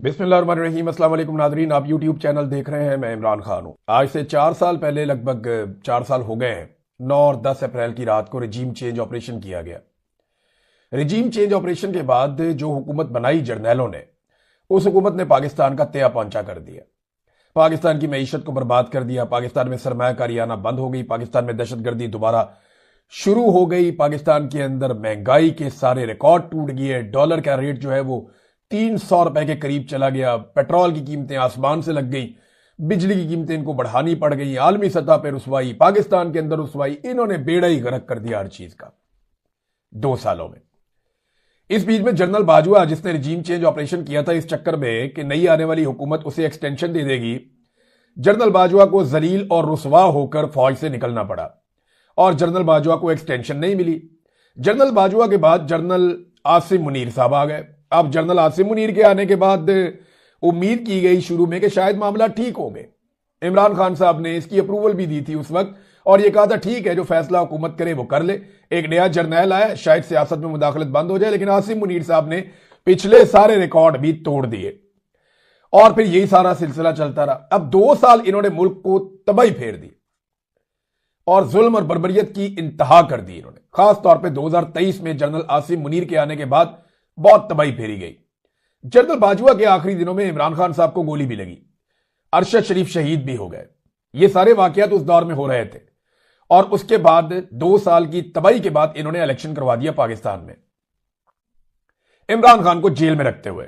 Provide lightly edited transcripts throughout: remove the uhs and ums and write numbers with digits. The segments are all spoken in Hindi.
बिस्मिल्लाहिर्रहमानिर्रहीम। अस्सलाम वालेकुम नादरीन, आप यूट्यूब चैनल देख रहे हैं। मैं इमरान खान हूं। आज से 4 साल पहले, लगभग 4 साल हो गए हैं, 9 और 10 अप्रैल की रात को रिजीम चेंज ऑपरेशन किया गया। रिजीम चेंज ऑपरेशन के बाद जो हुकूमत बनाई जर्नैलों ने, उस हुकूमत ने पाकिस्तान का तया पहुंचा कर दिया। पाकिस्तान की मईशत को बर्बाद कर दिया। पाकिस्तान में सरमायाकारी आना बंद हो गई। पाकिस्तान में दहशतगर्दी दोबारा शुरू हो गई। पाकिस्तान के अंदर महंगाई के सारे रिकॉर्ड टूट गए। डॉलर का रेट जो है वो 300 रुपए के करीब चला गया। पेट्रोल की कीमतें आसमान से लग गई। बिजली की कीमतें इनको बढ़ानी पड़ गई। आलमी सतह पर रुसवाई, पाकिस्तान के अंदर रुसवाई, इन्होंने बेड़ा ही गर्क कर दिया हर चीज का 2 सालों में। इस बीच में जनरल बाजवा, जिसने रिजीम चेंज ऑपरेशन किया था इस चक्कर में कि नई आने वाली हुकूमत उसे एक्सटेंशन दे देगी, जनरल बाजवा को जलील और रुसवा होकर फौज से निकलना पड़ा और जनरल बाजवा को एक्सटेंशन नहीं मिली। जनरल बाजवा के बाद जनरल आसिम मुनीर साहब आ गए। अब जनरल आसिम मुनीर के आने के बाद उम्मीद की गई शुरू में कि शायद मामला ठीक हो गए। इमरान खान साहब ने इसकी अप्रूवल भी दी थी उस वक्त और यह कहा था ठीक है, जो फैसला हुकूमत करे वो कर ले। एक नया जर्नैल आया, शायद सियासत में मुदाखलत बंद हो जाए। लेकिन आसिम मुनीर साहब ने पिछले सारे रिकॉर्ड भी तोड़ दिए और फिर यही सारा सिलसिला चलता रहा। अब 2 साल इन्होंने मुल्क को तबाही फेर दी और जुल्म और बर्बरियत की इंतहा कर दी इन्होंने। खास तौर पे 2023 में जनरल आसिम मुनीर के आने के बाद बहुत तबाही फेरी गई। जनरल बाजवा के आखिरी दिनों में इमरान खान साहब को गोली भी लगी। अरशद शरीफ शहीद भी हो गए। ये सारे वाकयात उस दौर में हो रहे थे और उसके बाद 2 साल की तबाही के बाद इन्होंने इलेक्शन करवा दिया पाकिस्तान में, इमरान खान को जेल में रखते हुए।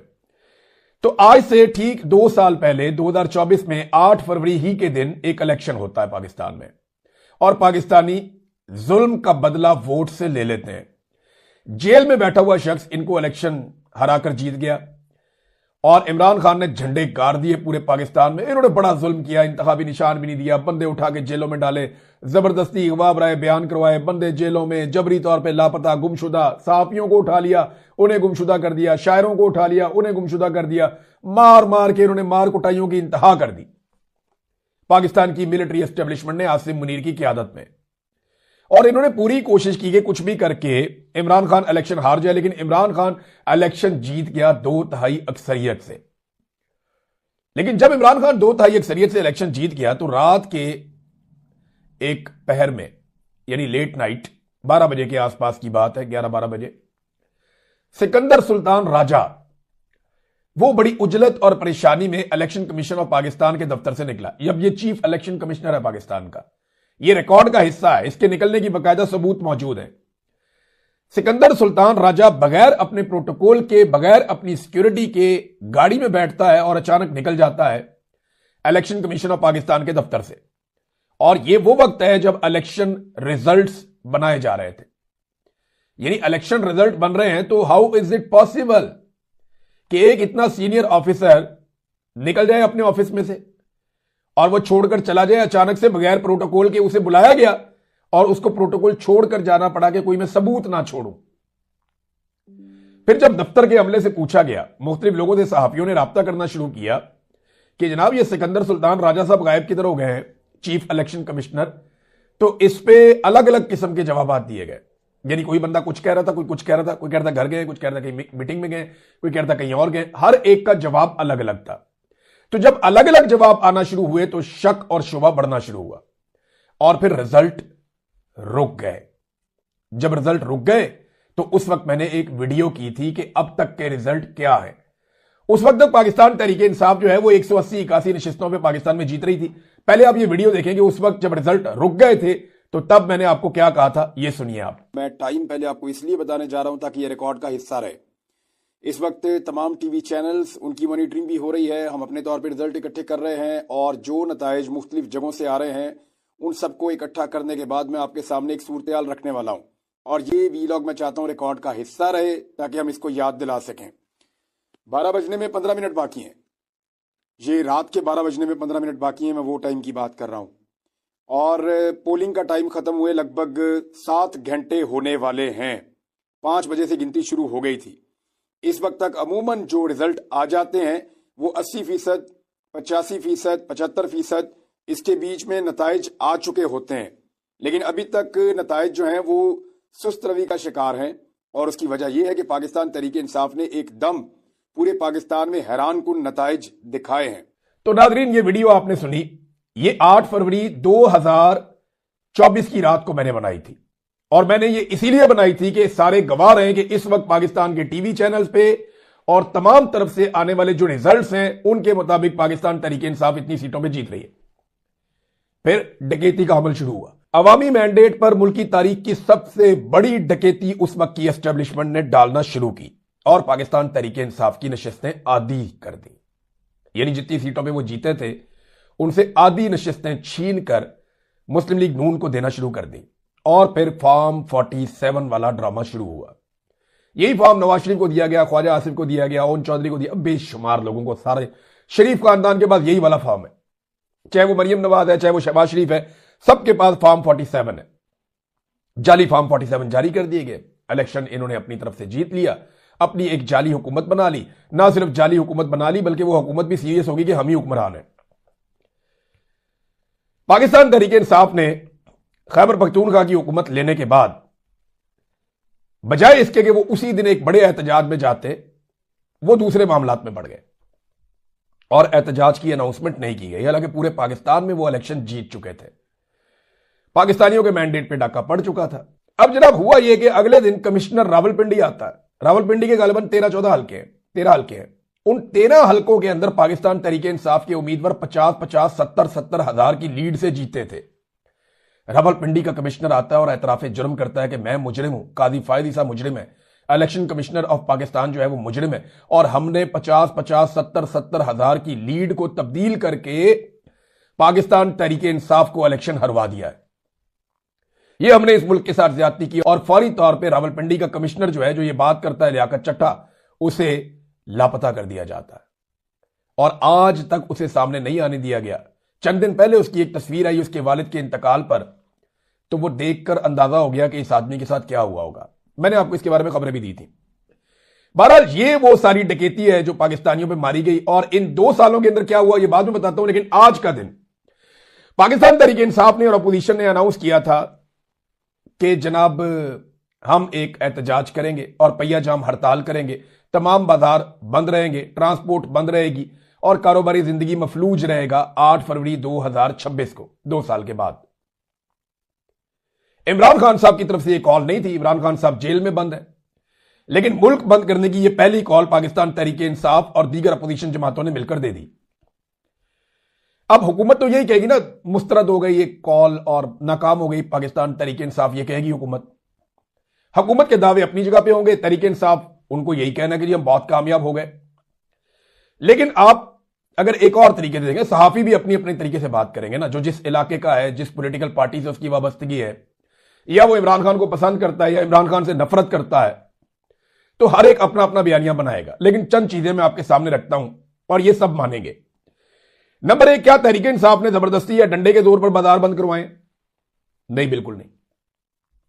तो आज से ठीक 2 साल पहले 2024 में 8 फरवरी ही के दिन एक इलेक्शन होता है पाकिस्तान में और पाकिस्तानी जुल्म का बदला वोट से ले लेते हैं। जेल में बैठा हुआ शख्स इनको इलेक्शन हराकर जीत गया और इमरान खान ने झंडे गाड़ दिए पूरे पाकिस्तान में। इन्होंने बड़ा जुल्म किया, इंतखाबी निशान भी नहीं दिया, बंदे उठा के जेलों में डाले, जबरदस्ती अगवा बराए बयान करवाए, बंदे जेलों में जबरी तौर पे लापता, गुमशुदा। सहाफियों को उठा लिया, उन्हें गुमशुदा कर दिया। शायरों को उठा लिया, उन्हें गुमशुदा कर दिया। मार मार के इन्होंने मार कुटाइयों की इंतहा कर दी पाकिस्तान की मिलिट्री एस्टेब्लिशमेंट ने आसिम मुनीर की क्यादत में। और इन्होंने पूरी कोशिश की कि कुछ भी करके इमरान खान इलेक्शन हार जाए, लेकिन इमरान खान इलेक्शन जीत गया 2/3 अक्सरियत से। लेकिन जब इमरान खान 2/3 अक्सरियत से इलेक्शन जीत गया तो रात के एक पहर में, यानी लेट नाइट 12 बजे के आसपास की बात है, 11-12 बजे, सिकंदर सुल्तान राजा वो बड़ी उजलत और परेशानी में इलेक्शन कमीशन ऑफ पाकिस्तान के दफ्तर से निकला। अब ये चीफ इलेक्शन कमिश्नर है पाकिस्तान का, ये रिकॉर्ड का हिस्सा है, इसके निकलने की बाकायदा सबूत मौजूद है। सिकंदर सुल्तान राजा बगैर अपने प्रोटोकॉल के, बगैर अपनी सिक्योरिटी के गाड़ी में बैठता है और अचानक निकल जाता है इलेक्शन कमीशन ऑफ पाकिस्तान के दफ्तर से। और यह वो वक्त है जब इलेक्शन रिजल्ट्स बनाए जा रहे थे, यानी इलेक्शन रिजल्ट बन रहे हैं। तो हाउ इज इट पॉसिबल कि एक इतना सीनियर ऑफिसर निकल जाए अपने ऑफिस में से और वो छोड़कर चला जाए अचानक से, बगैर प्रोटोकॉल के। उसे बुलाया गया और उसको प्रोटोकॉल छोड़कर जाना पड़ा कि कोई मैं सबूत ना छोड़ूं। फिर जब दफ्तर के अमले से पूछा गया, मुख्तलिफ लोगों से सहाफियों ने राब्ता करना शुरू किया कि जनाब ये सिकंदर सुल्तान राजा साहब गायब किधर हो गए हैं, चीफ इलेक्शन कमिश्नर। तो इस पे अलग अलग किस्म के जवाब दिए गए। यानी कोई बंदा कुछ कह रहा था, कोई कुछ कह रहा था, कोई कह रहा था घर गए, कुछ कह रहा था कहीं मीटिंग में गए, कोई कह रहा था कहीं और गए। हर एक का जवाब अलग अलग था। तो जब अलग अलग जवाब आना शुरू हुए तो शक और शुबा बढ़ना शुरू हुआ और फिर रिजल्ट रुक गए। जब रिजल्ट रुक गए तो उस वक्त मैंने एक वीडियो की थी कि अब तक के रिजल्ट क्या है। उस वक्त तक पाकिस्तान तहरीक इंसाफ जो है वो 180-81 नशिस्तों पे पाकिस्तान में जीत रही थी। पहले आप ये वीडियो देखेंगे, उस वक्त जब रिजल्ट रुक गए थे तो तब मैंने आपको क्या कहा था, ये सुनिए आप। मैं टाइम पहले आपको इसलिए बताने जा रहा हूं ताकि ये रिकॉर्ड का हिस्सा रहे। इस वक्त तमाम टीवी चैनल्स, उनकी मॉनिटरिंग भी हो रही है। हम अपने तौर पर रिजल्ट इकट्ठे कर रहे हैं और जो नताइज मुख्तलिफ जगहों से आ रहे हैं उन सबको इकट्ठा करने के बाद मैं आपके सामने एक सूरत-ए-हाल रखने वाला हूं। और ये वीलॉग मैं चाहता हूं रिकॉर्ड का हिस्सा रहे ताकि हम इसको याद दिला सकें। 12 बजने में 15 मिनट बाकी हैं। ये रात के 12 बजने में 15 मिनट बाकी हैं। मैं वो टाइम की बात कर रहा हूं और पोलिंग का टाइम खत्म हुए लगभग 7 घंटे होने वाले हैं। 5 बजे से गिनती शुरू हो गई थी। इस वक्त तक अमूमन जो रिजल्ट आ जाते हैं वो 80%, 85%, 75% इसके बीच में नताइज आ चुके होते हैं। लेकिन अभी तक नताइज जो हैं वो सुस्त रवि का शिकार हैं और उसकी वजह यह है कि पाकिस्तान तहरीक इंसाफ ने एकदम पूरे पाकिस्तान में हैरानकुन नताइज दिखाए हैं। तो नाजरीन, ये वीडियो आपने सुनी, ये 8 फरवरी 2024 की रात को मैंने बनाई थी और मैंने ये इसीलिए बनाई थी कि सारे गवाह रहे कि इस वक्त पाकिस्तान के टीवी चैनल्स पे और तमाम तरफ से आने वाले जो रिजल्ट्स हैं उनके मुताबिक पाकिस्तान तहरीक इंसाफ इतनी सीटों पे जीत रही है। फिर डकैती का अमल शुरू हुआ। अवामी मैंडेट पर मुल्क की तारीख की सबसे बड़ी डकैती उस वक्त की एस्टेब्लिशमेंट ने डालना शुरू की और पाकिस्तान तहरीक इंसाफ की नशिस्तें आधी कर दी। यानी जितनी सीटों पे वो जीते थे उनसे आधी नशिस्तें छीन कर मुस्लिम लीग नून को देना शुरू कर दी और फिर फॉर्म 47 वाला ड्रामा शुरू हुआ। यही फॉर्म नवाज शरीफ को दिया गया, ख्वाजा आसिफ को दिया गया, ओन चौधरी को दिया, बेशुमार लोगों को, सारे शरीफ खानदान के पास यही वाला फॉर्म है, चाहे वो मरियम नवाज है, चाहे वो शहबाज शरीफ है, सबके पास फॉर्म 47 है। जाली फॉर्म 47 जारी कर दिए गए। इलेक्शन इन्होंने अपनी तरफ से जीत लिया, अपनी एक जाली हुकूमत बना ली। ना सिर्फ जाली हुकूमत बना ली बल्कि वो हुकूमत भी सीरियस होगी कि हम ही हुक्मरान हैं। पाकिस्तान तहरीक इंसाफ ने खैबर पख्तूनख्वा की हुकूमत लेने के बाद बजाय इसके कि वो उसी दिन एक बड़े एहतजाज में जाते, वो दूसरे मामलात में बढ़ गए और एहतजाज की अनाउंसमेंट नहीं की गई। हालांकि पूरे पाकिस्तान में वो इलेक्शन जीत चुके थे, पाकिस्तानियों के मैंडेट पे डाका पड़ चुका था। अब जनाब हुआ यह कि अगले दिन कमिश्नर रावलपिंडी आता है। रावलपिंडी के गालिबन 13-14 हल्के हैं, 13 हल्के हैं। उन 13 हल्कों के अंदर पाकिस्तान तहरीक इंसाफ के उम्मीदवार 50-50, 70-70 हजार की लीड से जीते थे। रावलपिंडी का कमिश्नर आता है और एतराफे जुर्म करता है कि मैं मुजरिम हूं, काजी फायद ईसा मुजरिम है, इलेक्शन कमिश्नर ऑफ पाकिस्तान जो है वो मुजरिम है और हमने 50-50, 70-70 हजार की लीड को तब्दील करके पाकिस्तान तहरीक इंसाफ को इलेक्शन हरवा दिया है। ये हमने इस मुल्क के साथ ज्यादती की और फौरी तौर पर रावलपिंडी का कमिश्नर जो है, जो ये बात करता है लियाकत चट्टा, उसे लापता कर दिया जाता है और आज तक उसे सामने नहीं आने दिया गया। चंद दिन पहले उसकी एक तस्वीर आई उसके वालिद के इंतकाल पर, तो वो देखकर अंदाजा हो गया कि इस आदमी के साथ क्या हुआ होगा। मैंने आपको इसके बारे में खबरें भी दी थी। बहरहाल ये वो सारी डकैती है जो पाकिस्तानियों पे मारी गई और इन 2 सालों के अंदर क्या हुआ ये बाद में बताता हूं। लेकिन आज का दिन पाकिस्तान तहरीक इंसाफ ने और अपोजिशन ने अनाउंस किया था कि जनाब हम एक एहतजाज करेंगे और पहिया जाम हड़ताल करेंगे, तमाम बाजार बंद रहेंगे, ट्रांसपोर्ट बंद रहेगी और कारोबारी जिंदगी मफलूज रहेगा 8 फरवरी 2026 को, 2 साल के बाद। इमरान खान साहब की तरफ से यह कॉल नहीं थी, इमरान खान साहब जेल में बंद है, लेकिन मुल्क बंद करने की यह पहली कॉल पाकिस्तान तहरीक इंसाफ और दीगर अपोजिशन जमातों ने मिलकर दे दी। अब हुकूमत तो यही कहेगी ना, मुस्तरद हो गई ये कॉल और नाकाम हो गई पाकिस्तान तहरीक इंसाफ, ये कहेगी हुकूमत के दावे अपनी जगह पे होंगे, तहरीक इंसाफ उनको यही कहना कि जी हम बहुत कामयाब हो गए। लेकिन आप अगर एक और तरीके से देखें, सहाफी भी अपनी अपने तरीके से बात करेंगे ना, जो जिस इलाके का है, जिस पॉलिटिकल पार्टी से उसकी वाबस्तगी है, या वो इमरान खान को पसंद करता है या इमरान खान से नफरत करता है, तो हर एक अपना अपना बयानिया बनाएगा। लेकिन चंद चीजें मैं आपके सामने रखता हूं और ये सब मानेंगे। नंबर 1, क्या तहरीक इंसाफ ने जबरदस्ती या डंडे के जोर पर बाजार बंद करवाए? नहीं, बिल्कुल नहीं।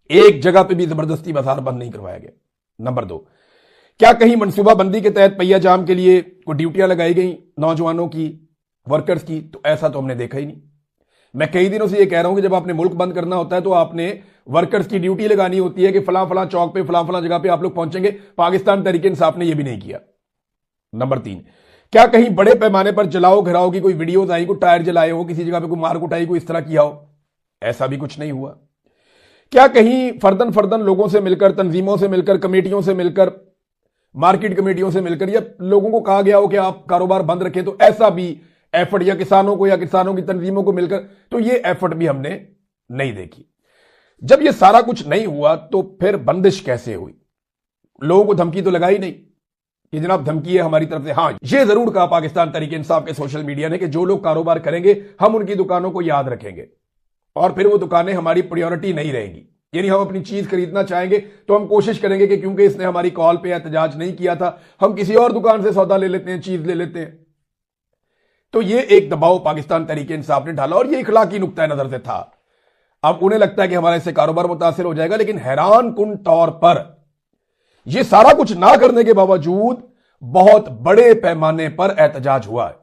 एक जगह पे भी जबरदस्ती बाजार बंद नहीं करवाया गया। नंबर 2, क्या कहीं मनसूबाबंदी के तहत पहिया जाम के लिए कोई ड्यूटियां लगाई गई नौजवानों की, वर्कर्स की? तो ऐसा तो हमने देखा ही नहीं। मैं कई दिनों से यह कह रहा हूं कि जब आपने मुल्क बंद करना होता है तो आपने वर्कर्स की ड्यूटी लगानी होती है कि फलां फलां चौक पे, फलां फलां जगह पे आप लोग पहुंचेंगे। पाकिस्तान तहरीक इंसाफ ने यह भी नहीं किया। नंबर 3, क्या कहीं बड़े पैमाने पर जलाओ घिराओ की कोई वीडियोज आई, कोई टायर जलाए हो, किसी जगह पे कोई मार कुटाई, कोई इस तरह किया हो? ऐसा भी कुछ नहीं हुआ। क्या कहीं फर्दन फर्दन लोगों से मिलकर, तंजीमों से मिलकर, कमेटियों से मिलकर, मार्केट कमेटियों से मिलकर या लोगों को कहा गया हो कि आप कारोबार बंद रखें? तो ऐसा भी एफर्ट, या किसानों को या किसानों की तंजीमों को मिलकर, तो ये एफर्ट भी हमने नहीं देखी। जब ये सारा कुछ नहीं हुआ तो फिर बंदिश कैसे हुई? लोगों को धमकी तो लगाई नहीं कि जनाब धमकी है हमारी तरफ से। हां, ये जरूर कहा पाकिस्तान तहरीक इंसाफ के सोशल मीडिया ने कि जो लोग कारोबार करेंगे हम उनकी दुकानों को याद रखेंगे और फिर वो दुकानें हमारी प्रायोरिटी नहीं रहेंगी। यानी हम अपनी चीज खरीदना चाहेंगे तो हम कोशिश करेंगे कि क्योंकि इसने हमारी कॉल पे एहतजाज नहीं किया था, हम किसी और दुकान से सौदा ले लेते हैं, चीज ले लेते हैं। तो ये एक दबाव पाकिस्तान तहरीक इंसाफ ने डाला और ये इखलाकी नुक्ता नजर से था। अब उन्हें लगता है कि हमारे इससे कारोबार मुतासिर हो जाएगा, लेकिन हैरान कुन तौर पर यह सारा कुछ ना करने के बावजूद बहुत बड़े पैमाने पर एहतजाज हुआ है।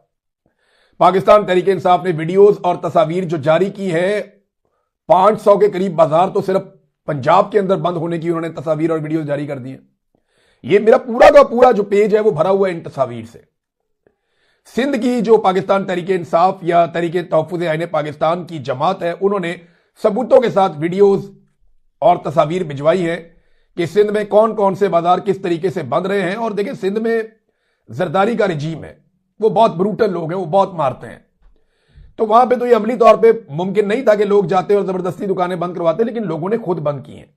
पाकिस्तान तहरीक इंसाफ ने वीडियोज और तस्वीर जो जारी की है, 500 के करीब बाजार तो सिर्फ पंजाब के अंदर बंद होने की उन्होंने तस्वीर और वीडियो जारी कर दी है। ये मेरा पूरा का पूरा जो पेज है वो भरा हुआ है इन तस्वीर से। सिंध की जो पाकिस्तान तहरीक इंसाफ या तहरीक तहफ्फुज़ आईन पाकिस्तान की जमात है, उन्होंने सबूतों के साथ वीडियोस और तस्वीर भिजवाई है कि सिंध में कौन कौन से बाजार किस तरीके से बंद रहे हैं। और देखिए, सिंध में जरदारी का रिजीम है, वो बहुत ब्रूटल लोग हैं, वो बहुत मारते हैं। तो वहां पे तो ये अमली तौर पे मुमकिन नहीं था कि लोग जाते और जबरदस्ती दुकानें बंद करवाते, लेकिन लोगों ने खुद बंद की हैं।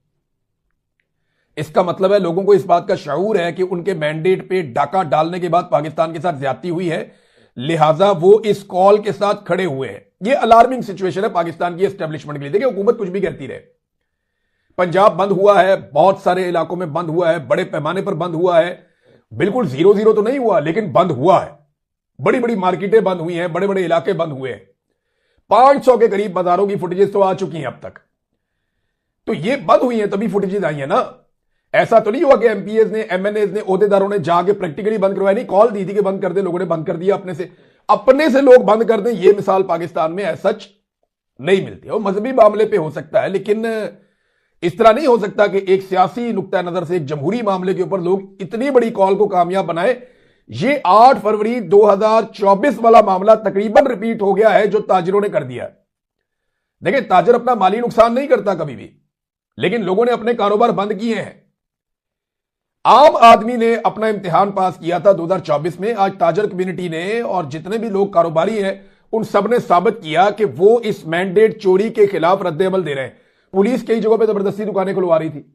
इसका मतलब है लोगों को इस बात का शऊर है कि उनके मैंडेट पे डाका डालने के बाद पाकिस्तान के साथ ज्यादती हुई है, लिहाजा वो इस कॉल के साथ खड़े हुए हैं। ये अलार्मिंग सिचुएशन है पाकिस्तान की एस्टेब्लिशमेंट के लिए। देखिए, हुकूमत कुछ भी कहती रहे, पंजाब बंद हुआ है, बहुत सारे इलाकों में बंद हुआ है, बड़े पैमाने पर बंद हुआ है, बिल्कुल 0-0 तो नहीं हुआ, लेकिन बंद हुआ है। बड़ी बड़ी मार्केटें बंद हुई हैं, बड़े बड़े इलाके बंद हुए हैं। 500 के करीब बाजारों की फुटेजेस तो आ चुकी हैं अब तक। तो ये बंद हुई हैं तभी फुटेजेस आई है ना। ऐसा तो नहीं हुआ कि एमपीएस ने, एमएनएस ने, ओहदेदारों ने जाके प्रैक्टिकली बंद करवाया। नहीं, कॉल दी थी कि बंद कर दे, लोगों ने बंद कर दिया अपने से लोग बंद कर दें। ये मिसाल पाकिस्तान में ऐसा सच नहीं मिलती। और मजहबी मामले पे हो सकता है, लेकिन इस तरह नहीं हो सकता कि एक सियासी नुक्ता नजर से एक जमहूरी मामले के ऊपर लोग इतनी बड़ी कॉल को कामयाब बनाए। ये 8 फरवरी 2024 वाला मामला तकरीबन रिपीट हो गया है जो ताजिरों ने कर दिया। देखिए, ताजिर अपना माली नुकसान नहीं करता कभी भी, लेकिन लोगों ने अपने कारोबार बंद किए हैं। आम आदमी ने अपना इम्तिहान पास किया था 2024 में। आज ताजर कम्युनिटी ने और जितने भी लोग कारोबारी हैं, उन सब ने साबित किया कि वो इस मैंडेट चोरी के खिलाफ रद्द-ए-अमल दे रहे हैं। पुलिस कई जगहों पे जबरदस्ती दुकानें खुलवा रही थी।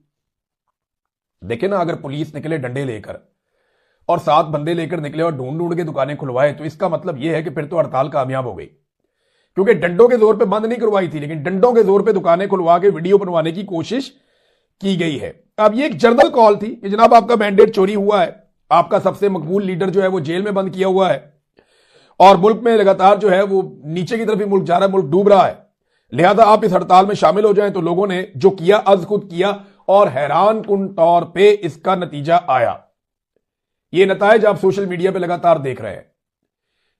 देखिए ना, अगर पुलिस निकले डंडे लेकर और 7 बंदे लेकर निकले और ढूंढ ढूंढ के दुकानें खुलवाए, तो इसका मतलब यह है कि फिर तो हड़ताल कामयाब हो गई, क्योंकि डंडों के जोर पे बंद नहीं करवाई थी, लेकिन डंडों के जोर पे दुकानें खुलवा के वीडियो बनवाने की कोशिश की गई है। अब ये एक जर्नल कॉल थी कि जनाब आपका मैंडेट चोरी हुआ है, आपका सबसे मकबूल लीडर जो है वो जेल में बंद किया हुआ है, और मुल्क में लगातार जो है वो नीचे की तरफ ही मुल्क जा रहा है, मुल्क डूब रहा है, लिहाजा आप इस हड़ताल में शामिल हो जाएं। तो लोगों ने जो किया अज खुद किया, और हैरान कुन तौर पे इसका नतीजा आया। ये नताइज आप सोशल मीडिया पे लगातार देख रहे हैं।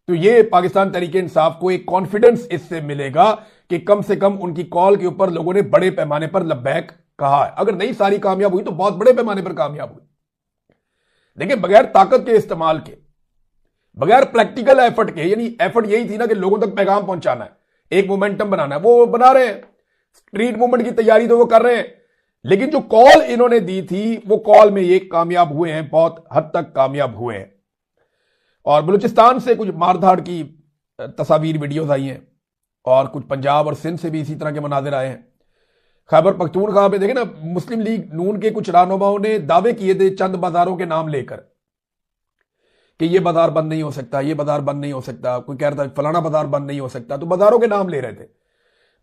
तो ये पाकिस्तान तहरीक इंसाफ को एक कॉन्फिडेंस इससे मिलेगा कि कम से कम उनकी कॉल के ऊपर लोगों ने बड़े पैमाने पर लब्बैक कहा है। अगर नहीं सारी कामयाब हुई तो बहुत बड़े पैमाने पर कामयाब हुई। देखिए, बगैर ताकत के इस्तेमाल के, बगैर प्रैक्टिकल एफर्ट के, यानी एफर्ट यही थी ना कि लोगों तक पैगाम पहुंचाना है, एक मोमेंटम बनाना है, वो बना रहे हैं। स्ट्रीट मूवमेंट की तैयारी तो वो कर रहे हैं, लेकिन जो कॉल इन्होंने दी थी वो कॉल में ये कामयाब हुए हैं, बहुत हद तक कामयाब हुए हैं। और बलूचिस्तान से कुछ मारधाड़ की तस्वीर वीडियोस आई हैं, और कुछ पंजाब और सिंध से भी इसी तरह के मनाजिर आए हैं। खैबर पख्तूनख्वा पे देखे ना, मुस्लिम लीग नून के कुछ रहनुमाओं ने दावे किए थे चंद बाजारों के नाम लेकर कि ये बाजार बंद नहीं हो सकता, ये बाजार बंद नहीं हो सकता। कोई कह रहा था फलाना बाजार बंद नहीं हो सकता, तो बाजारों के नाम ले रहे थे।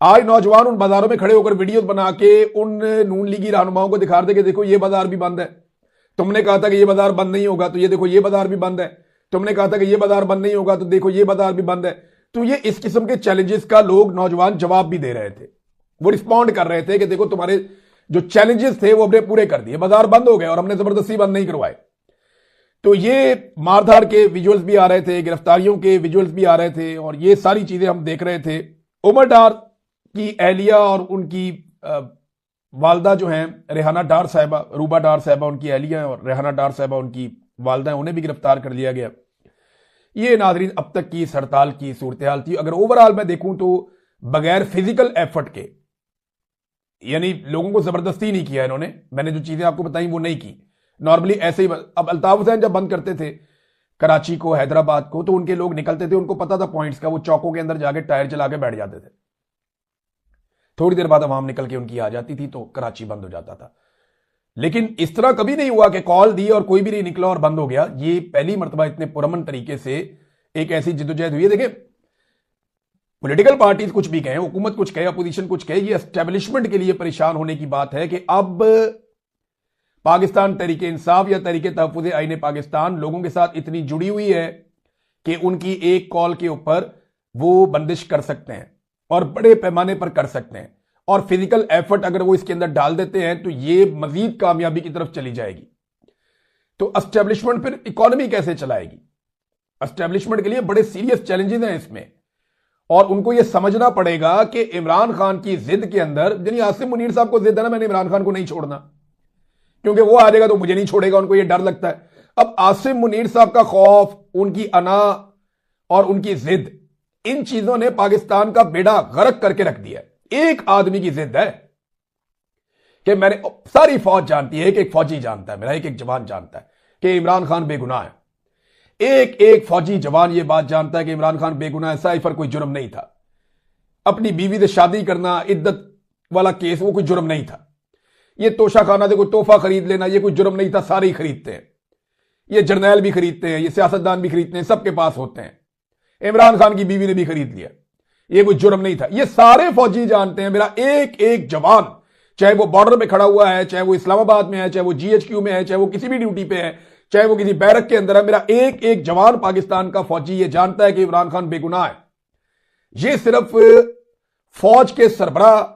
आज नौजवान उन बाजारों में खड़े होकर वीडियोस बना के उन नून लीगी रहनुमाओं को दिखा रहे थे कि देखो ये बाजार भी बंद है, तुमने कहा था कि ये बाजार बंद नहीं होगा, तो ये देखो ये बाजार भी बंद है, तुमने कहा था कि ये बाजार बंद नहीं होगा, तो देखो ये बाजार भी बंद है। तो ये इस किस्म के चैलेंजेस का लोग नौजवान जवाब भी दे रहे थे, वो रिस्पॉन्ड कर रहे थे कि देखो तुम्हारे जो चैलेंजेस थे वो हमने पूरे कर दिए, बाजार बंद हो गए और हमने जबरदस्ती बंद नहीं करवाए। तो ये मारधाड़ के विजुअल्स भी आ रहे थे, गिरफ्तारियों के विजुअल्स भी आ रहे थे, और ये सारी चीजें हम देख रहे थे। उमर डार की अहलिया और उनकी वालदा जो हैं रेहाना डार साहिबा, रूबा डार साहिबा उनकी अहलिया हैं, और रेहाना डार साहिबा उनकी वालदा हैं, उन्हें भी गिरफ्तार कर लिया गया। ये नाजरीन अब तक की इस हड़ताल की सूरत हाल थी। अगर ओवरऑल मैं देखूं तो बगैर फिजिकल एफर्ट के, यानी लोगों को जबरदस्ती नहीं किया इन्होंने, मैंने जो चीजें आपको बताई वो नहीं की, नॉर्मली ऐसे ही। अब अल्ताफ हुसैन जब बंद करते थे कराची को, हैदराबाद को, तो उनके लोग निकलते थे, उनको पता था पॉइंट्स का, वो चौकों के अंदर जाके टायर चला के बैठ जाते थे। थोड़ी देर बाद अवाम निकल के उनकी आ जाती थी तो कराची बंद हो जाता था। लेकिन इस तरह कभी नहीं हुआ कि कॉल दी और कोई भी नहीं निकला और बंद हो गया। ये पहली मर्तबा इतने पुरअमन तरीके से एक ऐसी जिद्दोजहद हुई है। देखिए, पॉलिटिकल पार्टीज कुछ भी कहें, हुकूमत कुछ कहे, अपोजिशन कुछ कहे, ये एस्टेब्लिशमेंट के लिए परेशान होने की बात है कि अब पाकिस्तान तहरीक इंसाफ या तहरीक तहफ्फुज़ आईन पाकिस्तान लोगों के साथ इतनी जुड़ी हुई है कि उनकी एक कॉल के ऊपर वो बंदिश कर सकते हैं और बड़े पैमाने पर कर सकते हैं, और फिजिकल एफर्ट अगर वो इसके अंदर डाल देते हैं तो ये मजीद कामयाबी की तरफ चली जाएगी। तो एस्टेब्लिशमेंट फिर इकोनॉमी कैसे चलाएगी? एस्टेब्लिशमेंट के लिए बड़े सीरियस चैलेंजेस हैं इसमें, और उनको ये समझना पड़ेगा कि इमरान खान की जिद के अंदर, यानी आसिम मुनीर साहब को जिद है ना, मैंने इमरान खान को नहीं छोड़ना, क्योंकि वो आ जाएगा तो मुझे नहीं छोड़ेगा, उनको ये डर लगता है। अब आसिम मुनीर साहब का खौफ, उनकी अना और उनकी जिद, इन चीजों ने पाकिस्तान का बेड़ा गर्क करके रख दिया। एक आदमी की जिद है कि मैंने, सारी फौज जानती है, एक फौजी जानता है, मेरा एक जवान जानता है कि इमरान खान बेगुनाह है। एक फौजी जवान ये बात जानता है कि इमरान खान बेगुनाह है, साइफर कोई जुर्म नहीं था। अपनी बीवी से शादी करना, इद्दत वाला केस, वो कोई जुर्म नहीं था। ये तोशाखाना से कोई तोहफा खरीद लेना, ये कोई जुर्म नहीं था, सारे ही खरीदते हैं। ये जर्नैल भी खरीदते हैं, ये सियासतदान भी खरीदते हैं, सबके पास होते हैं। इमरान खान की बीवी ने भी खरीद लिया, ये कोई जुर्म नहीं था। ये सारे फौजी जानते हैं। मेरा एक जवान, चाहे वो बॉर्डर पे खड़ा हुआ है, चाहे वो इस्लामाबाद में है, चाहे वो GHQ में है, चाहे वो किसी भी ड्यूटी पे है, चाहे वो किसी बैरक के अंदर है, मेरा एक जवान पाकिस्तान का फौजी ये जानता है कि इमरान खान बेगुनाह है। ये सिर्फ फौज के सरबराह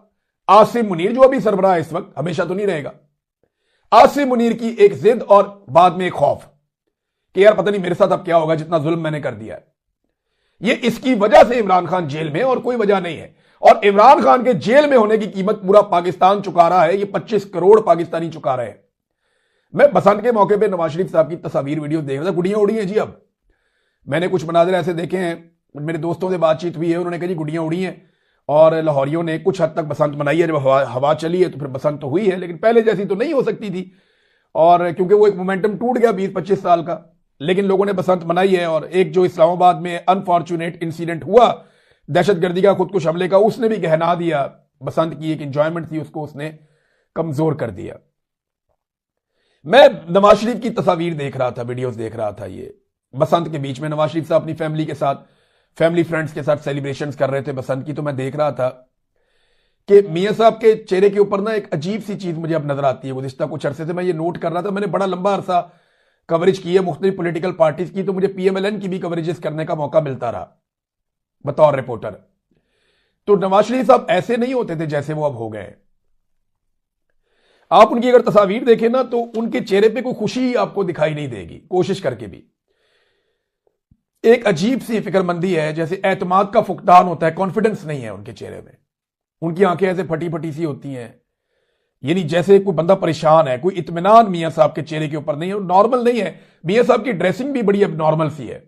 आसिम मुनीर, जो अभी सरबराह है इस वक्त, हमेशा तो नहीं रहेगा, आसिम मुनीर की एक जिद और बाद में एक खौफ कि यार पता नहीं मेरे साथ अब क्या होगा, जितना जुल्म मैंने कर दिया है। ये इसकी वजह से इमरान खान जेल में, और कोई वजह नहीं है। और इमरान खान के जेल में होने की कीमत पूरा पाकिस्तान चुका रहा है। ये 25 करोड़ पाकिस्तानी चुका रहे हैं। मैं बसंत के मौके पे नवाज शरीफ साहब की तस्वीर वीडियो देख रहा था, गुड़ियां उड़ी हैं जी। अब मैंने कुछ मनाजिर ऐसे देखे हैं, मेरे दोस्तों से बातचीत हुई है, उन्होंने कहा जी गुड़ियां उड़ी हैं, और लाहौरियों ने कुछ हद तक बसंत मनाई है। जब हवा चली है तो फिर बसंत तो हुई है, लेकिन पहले जैसी तो नहीं हो सकती थी, और क्योंकि वो एक मोमेंटम टूट गया 20-25 साल का। लेकिन लोगों ने बसंत मनाई है। और एक जो इस्लामाबाद में अनफॉर्चुनेट इंसिडेंट हुआ दहशतगर्दी का, खुदकुश हमले का, उसने भी गहना दिया बसंत की एक एंजॉयमेंट थी, उसको उसने कमजोर कर दिया। मैं नवाज शरीफ की तस्वीर देख रहा था, वीडियोस देख रहा था, ये बसंत के बीच में नवाज शरीफ साहब अपनी फैमिली के साथ, फैमिली फ्रेंड्स के साथ सेलिब्रेशंस कर रहे थे बसंत की। तो मैं देख रहा था कि मियां साहब के चेहरे के ऊपर ना एक अजीब सी चीज मुझे अब नजर आती है। गुज़िश्ता कुछ अरसे से मैं ये नोट कर रहा था। मैंने बड़ा लंबा अरसा कवरेज की है मुख्तलिफ पॉलिटिकल पार्टीज की, तो मुझे PMLN की भी कवरेजेस करने का मौका मिलता रहा बतौर रिपोर्टर। तो नवाज शरीफ साहब ऐसे नहीं होते थे जैसे वो अब हो गए। आप उनकी अगर तस्वीर देखें ना, तो उनके चेहरे पे कोई खुशी आपको दिखाई नहीं देगी, कोशिश करके भी। एक अजीब सी फिक्रमंदी है, जैसे एतमाद का फुकदान होता है, कॉन्फिडेंस नहीं है उनके चेहरे में। उनकी आंखें ऐसे फटी फटी सी होती हैं, यानी जैसे कोई बंदा परेशान है। कोई इत्मीनान मियां साहब के चेहरे के ऊपर नहीं है, नॉर्मल नहीं है। मियां साहब की ड्रेसिंग भी बड़ी अब नॉर्मल सी है,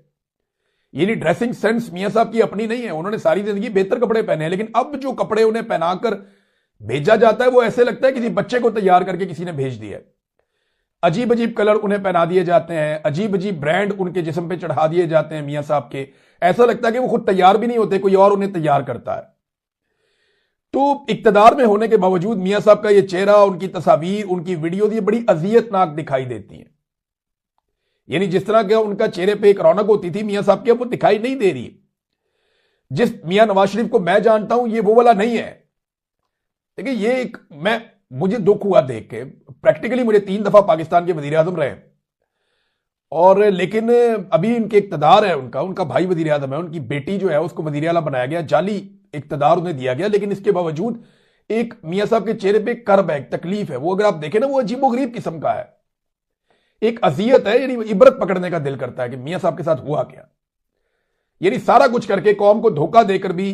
यानी ड्रेसिंग सेंस मियां साहब की अपनी नहीं है। उन्होंने सारी जिंदगी बेहतर कपड़े पहने हैं, लेकिन अब जो कपड़े उन्हें पहनाकर भेजा जाता है वो ऐसे लगता है किसी बच्चे को तैयार करके किसी ने भेज दिया है। अजीब अजीब कलर उन्हें पहना दिए जाते हैं, अजीब अजीब ब्रांड उनके जिस्म पे चढ़ा दिए जाते हैं मियां साहब के। ऐसा लगता है कि वो खुद तैयार भी नहीं होते, कोई और उन्हें तैयार करता है। तो इक्तदार में होने के बावजूद मियां साहब का ये चेहरा, उनकी तस्वीर, उनकी वीडियो, ये बड़ी अजियतनाक दिखाई देती है। यानी जिस तरह के उनका चेहरे पे एक रौनक होती थी मियां साहब की, अब वो दिखाई नहीं दे रही। जिस मियां नवाज शरीफ को मैं जानता हूं, ये वो वाला नहीं है। देखिए, ये एक मुझे दुख हुआ देख के। प्रैक्टिकली मुझे 3 दफा पाकिस्तान के वजीर आजम रहे, और लेकिन अभी इनके इक्तदार है, उनका भाई वजीर आजम है, उनकी बेटी जो है उसको वजीर आला बनाया गया, जाली इक्तदार उन्हें दिया गया। लेकिन इसके बावजूद एक मियां साहब के चेहरे पे कर्ब है, तकलीफ है। वो अगर आप देखें ना, वो अजीबोगरीब किस्म का है, एक अजियत है। यानी इबरत पकड़ने का दिल करता है कि मियां साहब के साथ हुआ क्या। यानी सारा कुछ करके, कौम को धोखा देकर भी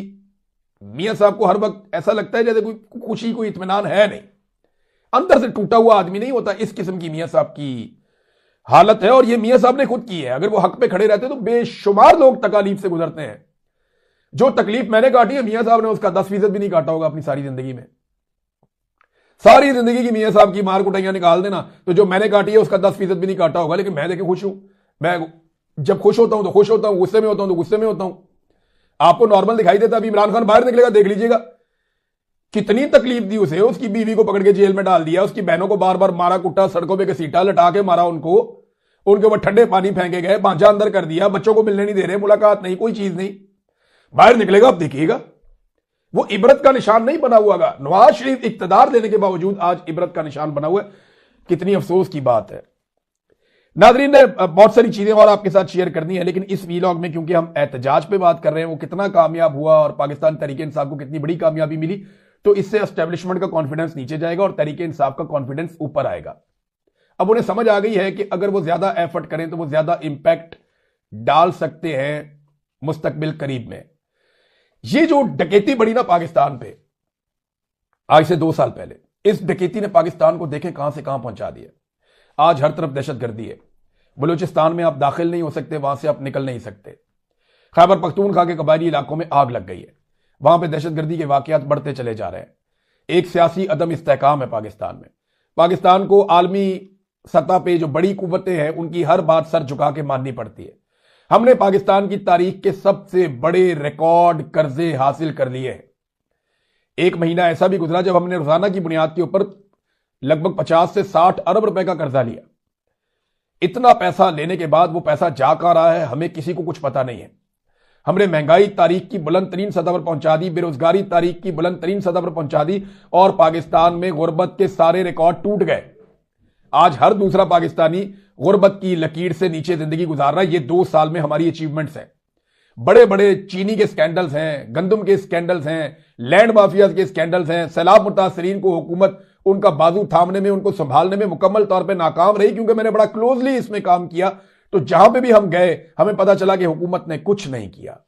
मियां साहब को हर वक्त ऐसा लगता है जैसे कोई खुशी, कोई इत्मीनान है नहीं। अंदर से टूटा हुआ आदमी नहीं होता। इस किस्म की मियां साहब की हालत है, और ये मियां साहब ने खुद की है। अगर वो हक पे खड़े रहते तो बेशुमार लोग तकालीफ से गुजरते हैं। जो तकलीफ मैंने काटी है, मियां साहब ने उसका 10% भी नहीं काटा होगा अपनी सारी जिंदगी में। सारी जिंदगी की मियां साहब की मार कुटाइयां निकाल देना, तो जो मैंने काटी है उसका 10% भी नहीं काटा होगा। लेकिन मैं देखे खुश हूं। मैं जब खुश होता हूं तो खुश होता हूं, गुस्से में होता हूं तो गुस्से में होता हूं। आपको नॉर्मल दिखाई देता, अभी इमरान खान बाहर निकलेगा, देख लीजिएगा कितनी तकलीफ दी उसे। उसकी बीवी को पकड़ के जेल में डाल दिया, उसकी बहनों को बार बार मारा कुटा, सड़कों पे घसीटा, लटा के मारा उनको, उनके ऊपर ठंडे पानी फेंके गए, भांजा अंदर कर दिया, बच्चों को मिलने नहीं दे रहे, मुलाकात नहीं, कोई चीज नहीं। बाहर निकलेगा, अब देखिएगा, वो इबरत का निशान नहीं बना हुआ। नवाज शरीफ इक्तदार देने के बावजूद आज इबरत का निशान बना हुआ है। कितनी अफसोस की बात है। नादरीन, ने बहुत सारी चीजें और आपके साथ शेयर करनी है, लेकिन इस वीलॉग में क्योंकि हम एहतजाज पे बात कर रहे हैं, वो कितना कामयाब हुआ और पाकिस्तान तहरीक इंसाफ को कितनी बड़ी कामयाबी मिली, तो इससे एस्टेब्लिशमेंट का कॉन्फिडेंस नीचे जाएगा और तहरीक इंसाफ का कॉन्फिडेंस ऊपर आएगा। अब उन्हें समझ आ गई है कि अगर वो ज्यादा एफर्ट करें तो वो ज्यादा इंपैक्ट डाल सकते हैं मुस्तकबिल करीब में। ये जो डकैती बढ़ी ना पाकिस्तान पे आज से 2 साल पहले, इस डकैती ने पाकिस्तान को देखें कहां से कहां पहुंचा दिया। आज हर तरफ दहशतगर्दी है। बलूचिस्तान में आप दाखिल नहीं हो सकते, वहां से आप निकल नहीं सकते। खैबर पख्तूनख्वा के कबायली इलाकों में आग लग गई है, वहां पे दहशतगर्दी के वाकयात बढ़ते चले जा रहे हैं। एक सियासी अदम इस्तेहकाम है पाकिस्तान में। पाकिस्तान को आलमी सतह पे जो बड़ी कुव्वतें हैं उनकी हर बात सर झुका के माननी पड़ती है। हमने पाकिस्तान की तारीख के सबसे बड़े रिकॉर्ड कर्जे हासिल कर लिए हैं। एक महीना ऐसा भी गुजरा जब हमने रोजाना की बुनियाद के ऊपर लगभग 50 से 60 अरब रुपए का कर्जा लिया। इतना पैसा लेने के बाद वो पैसा जा कहां रहा है हमें किसी को कुछ पता नहीं है। हमने महंगाई तारीख की बुलंद तरीन सतह पर पहुंचा दी, बेरोजगारी तारीख की बुलंद तरीन सतह पर पहुंचा दी और पाकिस्तान में गुर्बत के सारे रिकॉर्ड टूट गए। आज हर दूसरा पाकिस्तानी गुर्बत की लकीर से नीचे जिंदगी गुजार रहा है। ये 2 साल में हमारी अचीवमेंट्स हैं। बड़े बड़े चीनी के स्कैंडल्स हैं, गंदम के स्कैंडल्स हैं, लैंड माफिया के स्कैंडल्स हैं। सैलाब मुतासरीन को हुकूमत उनका बाजू थामने में, उनको संभालने में मुकम्मल तौर पर नाकाम रही, क्योंकि मैंने बड़ा क्लोजली इसमें काम किया। तो जहां पे भी हम गए हमें पता चला कि हुकूमत ने कुछ नहीं किया।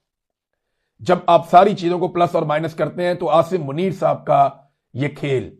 जब आप सारी चीजों को प्लस और माइनस करते हैं तो आसिम मुनीर साहब का यह खेल